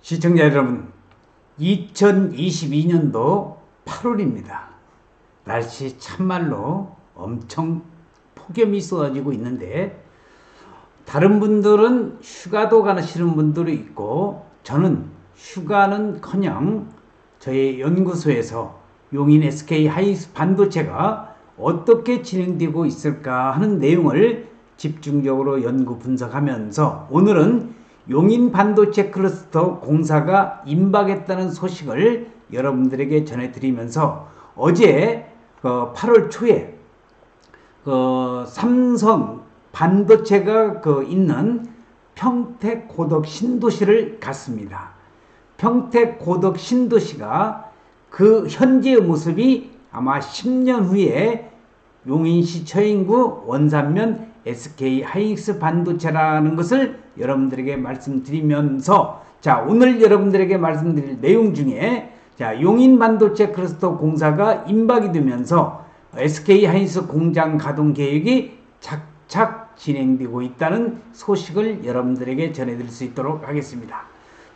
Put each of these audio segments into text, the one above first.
시청자 여러분, 2022년도 8월입니다. 날씨 참말로 엄청 폭염이 쏟아지고 있는데, 다른 분들은 휴가도 가시는 분들이 있고, 저는 휴가는커녕 저의 연구소에서 용인 SK 하이닉스 반도체가 어떻게 진행되고 있을까 하는 내용을 집중적으로 연구 분석하면서, 오늘은 용인 반도체 클러스터 공사가 임박했다는 소식을 여러분들에게 전해드리면서, 어제 8월 초에 삼성 반도체가 있는 평택 고덕 신도시를 갔습니다. 평택 고덕 신도시가 그 현재의 모습이 아마 10년 후에 용인시 처인구 원산면 SK 하이닉스 반도체라는 것을 여러분들에게 말씀드리면서, 자, 오늘 여러분들에게 말씀드릴 내용 중에, 자, 용인 반도체 클러스터 공사가 임박이 되면서 SK 하이닉스 공장 가동 계획이 착착 진행되고 있다는 소식을 여러분들에게 전해드릴 수 있도록 하겠습니다.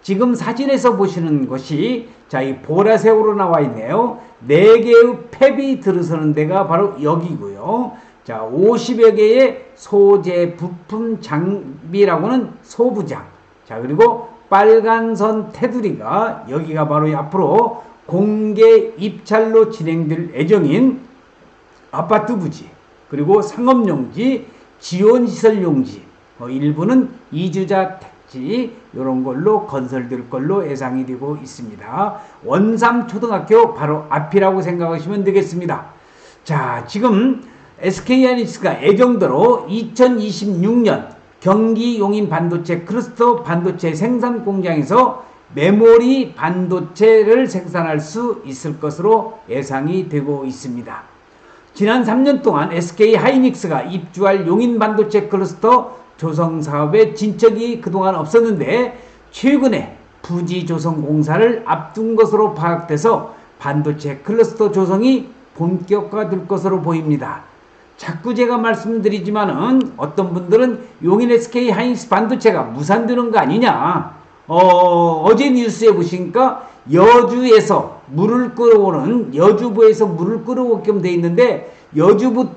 지금 사진에서 보시는 것이, 자, 이 보라색으로 나와 있네요. 4개의 팹이 들어서는 데가 바로 여기고요. 자, 50여 개의 소재 부품 장비라고는 소부장. 자, 그리고 빨간선 테두리가 여기가 바로 앞으로 공개 입찰로 진행될 예정인 아파트 부지, 그리고 상업용지, 지원시설용지, 일부는 이주자 택지, 이런 걸로 건설될 걸로 예상이 되고 있습니다. 원삼초등학교 바로 앞이라고 생각하시면 되겠습니다. 자, 지금 SK 하이닉스가 예정대로 2026년 경기 용인 반도체 클러스터 반도체 생산 공장에서 메모리 반도체를 생산할 수 있을 것으로 예상이 되고 있습니다. 지난 3년 동안 SK 하이닉스가 입주할 용인 반도체 클러스터 조성 사업의 진척이 그동안 없었는데, 최근에 부지 조성 공사를 앞둔 것으로 파악돼서 반도체 클러스터 조성이 본격화될 것으로 보입니다. 자꾸 제가 말씀드리지만은 어떤 분들은 용인 SK 하이닉스 반도체가 무산되는 거 아니냐, 어제 뉴스에 보시니까 여주에서 물을 끌어오는, 여주부에서 물을 끌어오게끔 돼 있는데, 여주부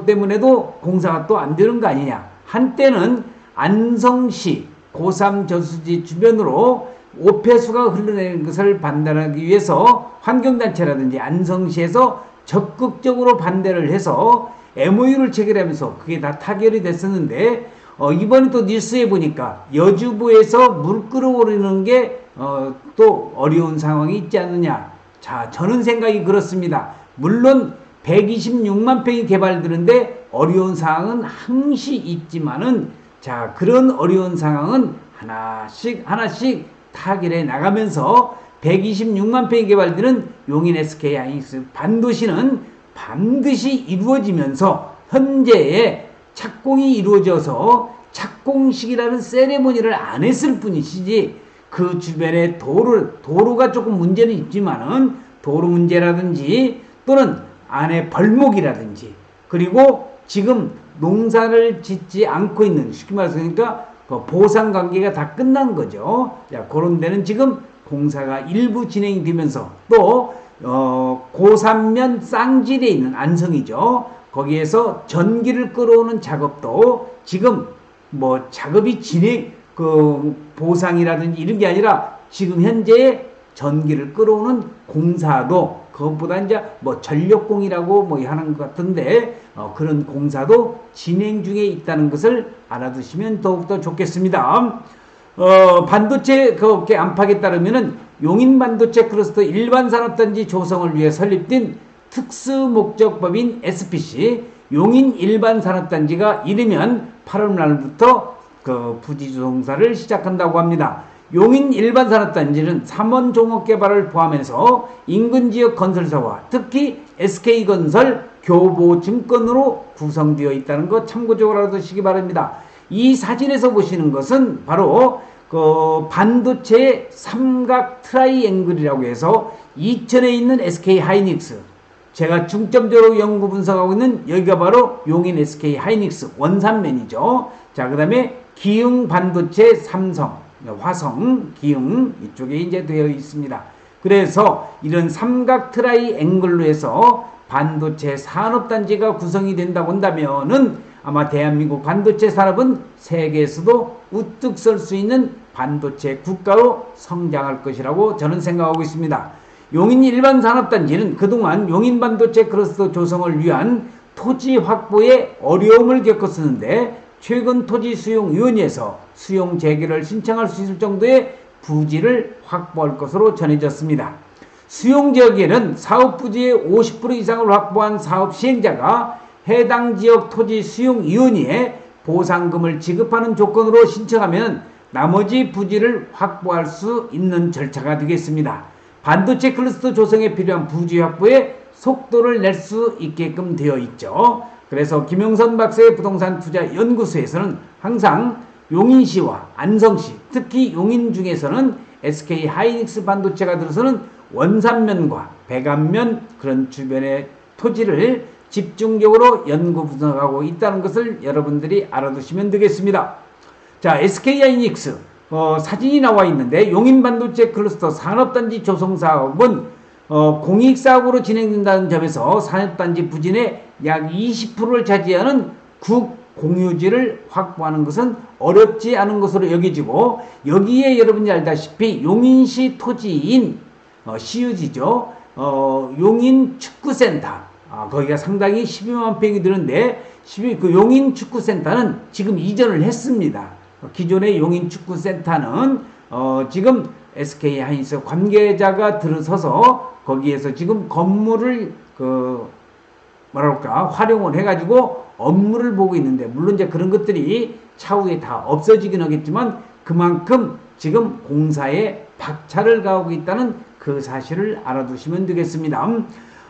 때문에도 공사가 또 안 되는 거 아니냐. 한때는 안성시 고3 저수지 주변으로 오폐수가 흘러내리는 것을 반대하기 위해서 환경단체라든지 안성시에서 적극적으로 반대를 해서 MOU를 체결하면서 그게 다 타결이 됐었는데, 이번에 또 뉴스에 보니까 여주부에서 물 끌어오르는 게 또 어려운 상황이 있지 않느냐. 자, 저는 생각이 그렇습니다. 물론 126만 평이 개발되는데 어려운 상황은 항시 있지만은, 자, 그런 어려운 상황은 하나씩 타결해 나가면서 126만 평이 개발되는 용인 SK 하이닉스 반도시는 반드시 이루어지면서, 현재의 착공이 이루어져서 착공식이라는 세레모니를 안 했을 뿐이지, 그 주변에 도로가 조금 문제는 있지만은, 도로 문제라든지 또는 안에 벌목이라든지, 그리고 지금 농사를 짓지 않고 있는, 쉽게 말해서 보상 관계가 다 끝난 거죠. 자, 그런 데는 지금 공사가 일부 진행이 되면서, 또 고산면 쌍질에 있는 안성이죠. 거기에서 전기를 끌어오는 작업도 지금 작업이 보상이라든지 이런 게 아니라, 지금 현재 전기를 끌어오는 공사도, 그것보다 이제 전력공이라고 하는 것 같은데, 그런 공사도 진행 중에 있다는 것을 알아두시면 더욱더 좋겠습니다. 반도체 안팎에 따르면은 용인 반도체 클러스터 일반 산업단지 조성을 위해 설립된 특수목적법인 SPC 용인 일반 산업단지가 이르면 8월 말부터 부지 조성사를 시작한다고 합니다. 용인 일반 산업단지는 삼원 종업개발을 포함해서 인근 지역 건설사와 특히 SK건설, 교보증권으로 구성되어 있다는 것 참고적으로 알아두시기 바랍니다. 이 사진에서 보시는 것은 바로 반도체의 삼각 트라이앵글이라고 해서 이천에 있는 SK 하이닉스, 제가 중점적으로 연구 분석하고 있는 여기가 바로 용인 SK 하이닉스 원산면이죠. 자, 그 다음에 기흥 반도체 삼성, 화성, 기흥 이쪽에 이제 되어 있습니다. 그래서 이런 삼각 트라이앵글로 해서 반도체 산업단지가 구성이 된다고 한다면은 아마 대한민국 반도체 산업은 세계에서도 우뚝 설 수 있는 반도체 국가로 성장할 것이라고 저는 생각하고 있습니다. 용인 일반 산업단지는 그동안 용인 반도체 클러스터 조성을 위한 토지 확보에 어려움을 겪었었는데 최근 토지수용위원회에서 수용 재개를 신청할 수 있을 정도의 부지를 확보할 것으로 전해졌습니다. 수용 재개는 사업 부지의 50% 이상을 확보한 사업 시행자가 해당 지역 토지수용위원회에 보상금을 지급하는 조건으로 신청하면 나머지 부지를 확보할 수 있는 절차가 되겠습니다. 반도체 클러스터 조성에 필요한 부지 확보에 속도를 낼 수 있게끔 되어 있죠. 그래서 김영선 박사의 부동산 투자 연구소에서는 항상 용인시와 안성시, 특히 용인 중에서는 SK 하이닉스 반도체가 들어서는 원산면과 백안면 그런 주변의 토지를 집중적으로 연구 분석하고 있다는 것을 여러분들이 알아두시면 되겠습니다. 자, SK 하이닉스 사진이 나와 있는데 용인 반도체 클러스터 산업단지 조성 사업은 공익사업으로 진행된다는 점에서 산업단지 부진의 약 20%를 차지하는 국공유지를 확보하는 것은 어렵지 않은 것으로 여겨지고 여기에 여러분이 알다시피 용인시 토지인 시유지죠. 용인 축구센터 거기가 상당히 12만 평이 드는데 그 용인 축구센터는 지금 이전을 했습니다. 기존의 용인 축구센터는 지금 SK 하이닉스 관계자가 들어서서 거기에서 지금 건물을 활용을 해가지고 업무를 보고 있는데 물론 이제 그런 것들이 차후에 다 없어지긴 하겠지만 그만큼 지금 공사에 박차를 가하고 있다는 그 사실을 알아두시면 되겠습니다.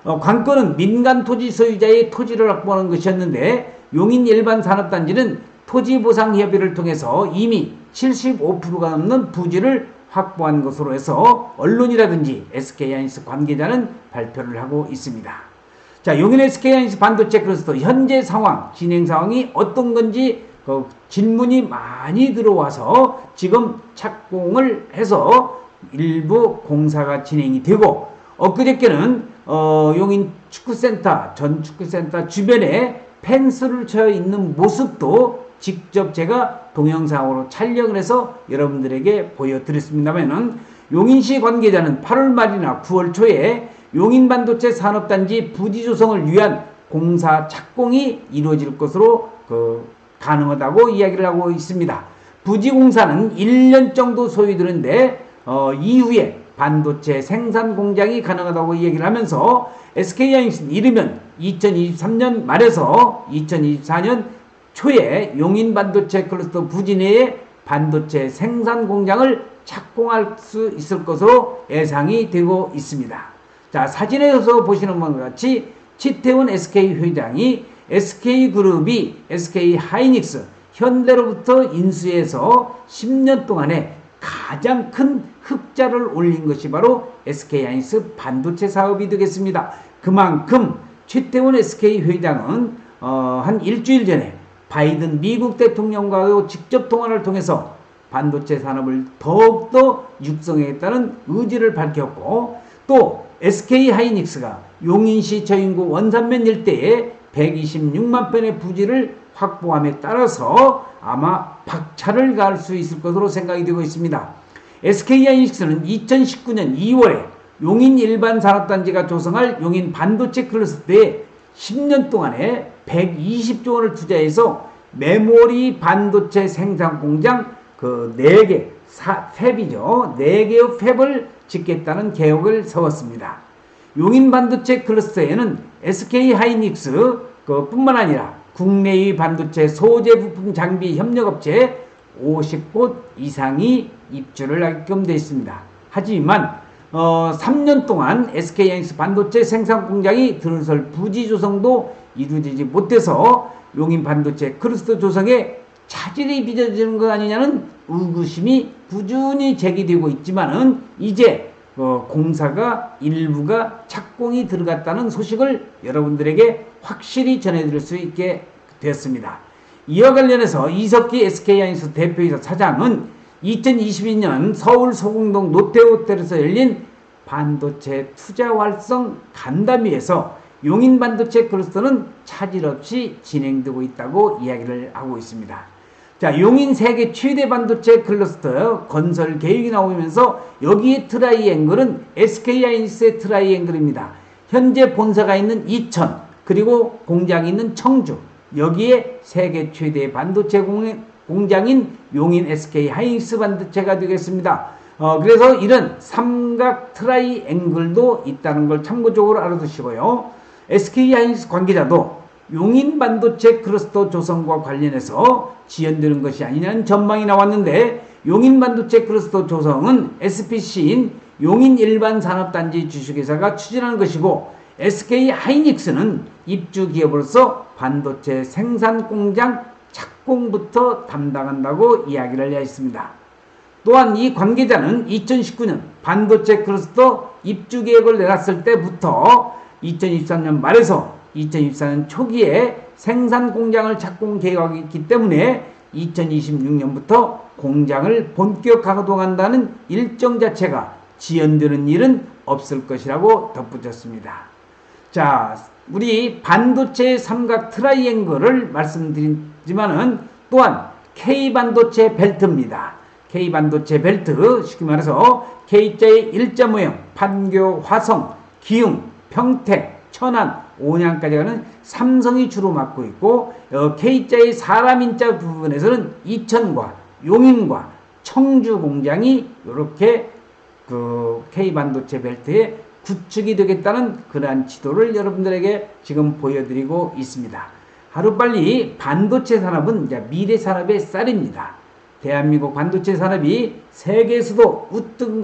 관건은 민간 토지 소유자의 토지를 확보하는 것이었는데 용인 일반 산업단지는 토지보상협의를 통해서 이미 75%가 넘는 부지를 확보한 것으로 해서 언론이라든지 SK 하이닉스 관계자는 발표를 하고 있습니다. 자, 용인 SK 하이닉스 반도체 클러스터 현재 상황, 진행 상황이 어떤 건지 질문이 많이 들어와서 지금 착공을 해서 일부 공사가 진행이 되고 엊그저께는 용인 축구센터, 전 축구센터 주변에 펜스를 쳐 있는 모습도 직접 제가 동영상으로 촬영을 해서 여러분들에게 보여드렸습니다만은 용인시 관계자는 8월 말이나 9월 초에 용인 반도체 산업단지 부지 조성을 위한 공사 착공이 이루어질 것으로 가능하다고 이야기를 하고 있습니다. 부지 공사는 1년 정도 소요되는데 이후에 반도체 생산 공장이 가능하다고 얘기를 하면서 SK 하이닉스는 이르면 2023년 말에서 2024년 초에 용인 반도체 클러스터 부지 내에 반도체 생산 공장을 착공할 수 있을 것으로 예상이 되고 있습니다. 자, 사진에서 보시는 것과 같이 치태훈 SK 회장이 SK그룹이 SK 하이닉스 현대로부터 인수해서 10년 동안에 가장 큰 흑자를 올린 것이 바로 SK 하이닉스 반도체 사업이 되겠습니다. 그만큼 치태훈 SK 회장은 한 일주일 전에 바이든 미국 대통령과도 직접 통화를 통해서 반도체 산업을 더욱더 육성하겠다는 의지를 밝혔고 또 SK 하이닉스가 용인시 저인구 원산면 일대에 126만 평의 부지를 확보함에 따라서 아마 박차를 가할 수 있을 것으로 생각이 되고 있습니다. SK 하이닉스는 2019년 2월에 용인 일반 산업단지가 조성할 용인 반도체 클러스터에 10년 동안에 120조 원을 투자해서 메모리 반도체 생산 공장 4개, 팹이죠. 4개의 팹을 짓겠다는 계획을 세웠습니다. 용인 반도체 클러스터에는 SK 하이닉스 뿐만 아니라 국내의 반도체 소재 부품 장비 협력업체 50곳 이상이 입주를 하게끔 되어 있습니다. 하지만 3년 동안 SK 하이닉스 반도체 생산 공장이 들어설 부지 조성도 이루어지지 못해서 용인 반도체 클러스터 조성에 차질이 빚어지는 것 아니냐는 의구심이 꾸준히 제기되고 있지만은 이제 공사가 일부가 착공이 들어갔다는 소식을 여러분들에게 확실히 전해드릴 수 있게 되었습니다. 이와 관련해서 이석기 SK 하이닉스 대표이사 사장은 2022년 서울 소공동 롯데호텔에서 열린 반도체 투자 활성 간담회에서 용인 반도체 클러스터는 차질 없이 진행되고 있다고 이야기를 하고 있습니다. 자, 용인 세계 최대 반도체 클러스터 건설 계획이 나오면서 여기에 트라이앵글은 SK하이닉스의 트라이앵글입니다. 현재 본사가 있는 이천, 그리고 공장이 있는 청주, 여기에 세계 최대 반도체 공장인 용인 SK하이닉스 반도체가 되겠습니다. 그래서 이런 삼각 트라이앵글도 있다는 걸 참고적으로 알아두시고요. SK하이닉스 관계자도 용인 반도체 클러스터 조성과 관련해서 지연되는 것이 아니냐는 전망이 나왔는데, 용인 반도체 클러스터 조성은 SPC인 용인 일반산업단지 주식회사가 추진하는 것이고, SK하이닉스는 입주 기업으로서 반도체 생산 공장 착공부터 담당한다고 이야기를 했습니다. 또한 이 관계자는 2019년 반도체 클러스터 입주 계획을 내놨을 때부터 2023년 말에서 2024년 초기에 생산 공장을 착공 계획하고 있기 때문에 2026년부터 공장을 본격 가동한다는 일정 자체가 지연되는 일은 없을 것이라고 덧붙였습니다. 자, 우리 반도체 삼각 트라이앵글을 말씀드리지만은 또한 K반도체 벨트입니다. K반도체 벨트, 쉽게 말해서 K자의 일자 모형, 판교, 화성, 기흥, 평택, 천안, 온양까지 가는 삼성이 주로 맡고 있고, K자의 사람 인자 부분에서는 이천과 용인과 청주 공장이 이렇게 그 K반도체 벨트에 구축이 되겠다는 그러한 지도를 여러분들에게 지금 보여드리고 있습니다. 하루빨리 반도체 산업은 이제 미래 산업의 쌀입니다. 대한민국 반도체 산업이 세계에서도 우뚝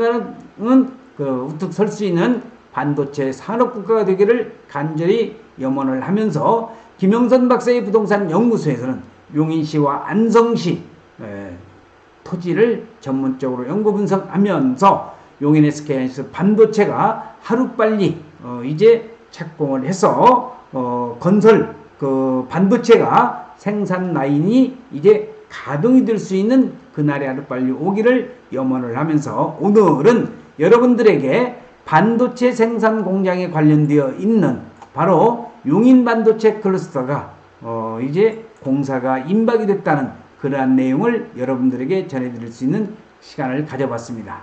설 수 있는 반도체 산업국가가 되기를 간절히 염원을 하면서, 김영선 박사의 부동산 연구소에서는 용인시와 안성시 토지를 전문적으로 연구 분석하면서 용인 SK하이닉스 반도체가 하루빨리 이제 착공을 해서 건설 그 반도체가 생산 라인이 이제 가동이 될 수 있는 그날이 하루빨리 오기를 염원을 하면서, 오늘은 여러분들에게 반도체 생산 공장에 관련되어 있는 바로 용인 반도체 클러스터가 이제 공사가 임박이 됐다는 그러한 내용을 여러분들에게 전해드릴 수 있는 시간을 가져봤습니다.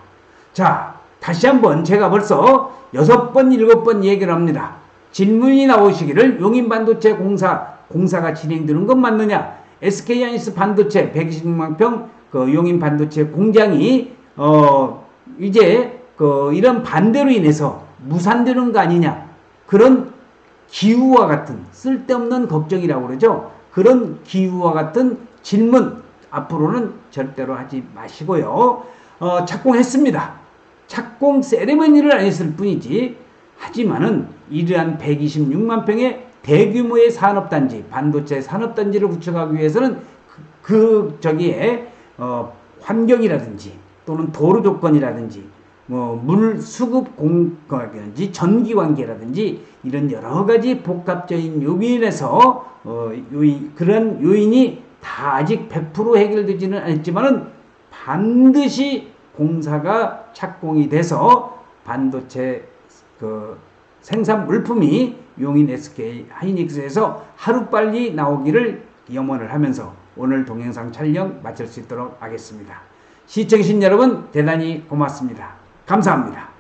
자, 다시 한번 제가 벌써 6번, 7번 얘기를 합니다. 질문이 나오시기를 용인 반도체 공사가 진행되는 건 맞느냐? SK하이닉스 반도체 126만 평 그 용인 반도체 공장이 이제 이런 반대로 인해서 무산되는 거 아니냐? 그런 기우와 같은 쓸데없는 걱정이라고 그러죠. 그런 기우와 같은 질문 앞으로는 절대로 하지 마시고요. 착공했습니다. 착공 세레머니를 안 했을 뿐이지, 하지만은 이러한 126만 평의 대규모의 산업단지, 반도체 산업단지를 구축하기 위해서는 저기에 환경이라든지 또는 도로 조건이라든지 물 수급 공급이라든지 전기 관계라든지 이런 여러 가지 복합적인 요인에서 그런 요인이 다 아직 100% 해결되지는 않았지만은 반드시 공사가 착공이 돼서 반도체 생산 물품이 용인 SK하이닉스에서 하루빨리 나오기를 염원을 하면서 오늘 동영상 촬영 마칠 수 있도록 하겠습니다. 시청해주신 여러분 대단히 고맙습니다. 감사합니다.